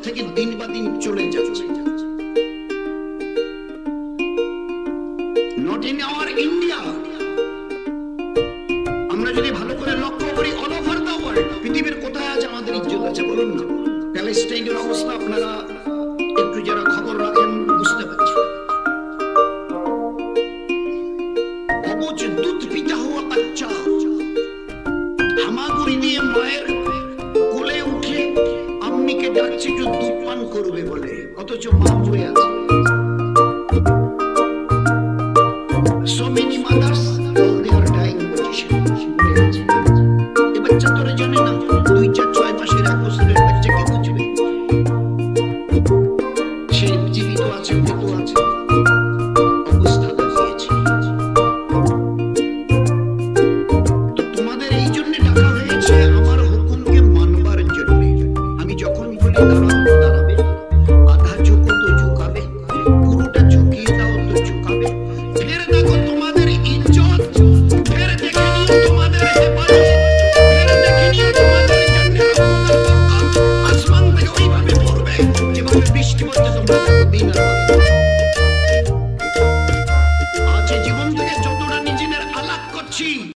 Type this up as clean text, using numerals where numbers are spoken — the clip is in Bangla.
থেকে দিন বা দিন চলে যাচ্ছে। নট ইন আওয়ার ইন্ডিয়া, আমরা যদি ভালো করে লক্ষ্য করি অল ওভার দ্য ওয়ার্ল্ড, পৃথিবীর কোথায় আজ আমাদের ইজ্জত আছে বলুন না? প্যালেস্টাইনের অবস্থা আপনারা একটু যারা খবর রাখেন বুঝতে পারছেন। অবুঝ দুধ পিতা হওয়া বাচ্চা হামাগুড়ি দিয়ে মায়ের কোলে উঠে আম্মিকে ডাকছে একটু দুধ পান করবে বলে, অথচ মা মরে আছে।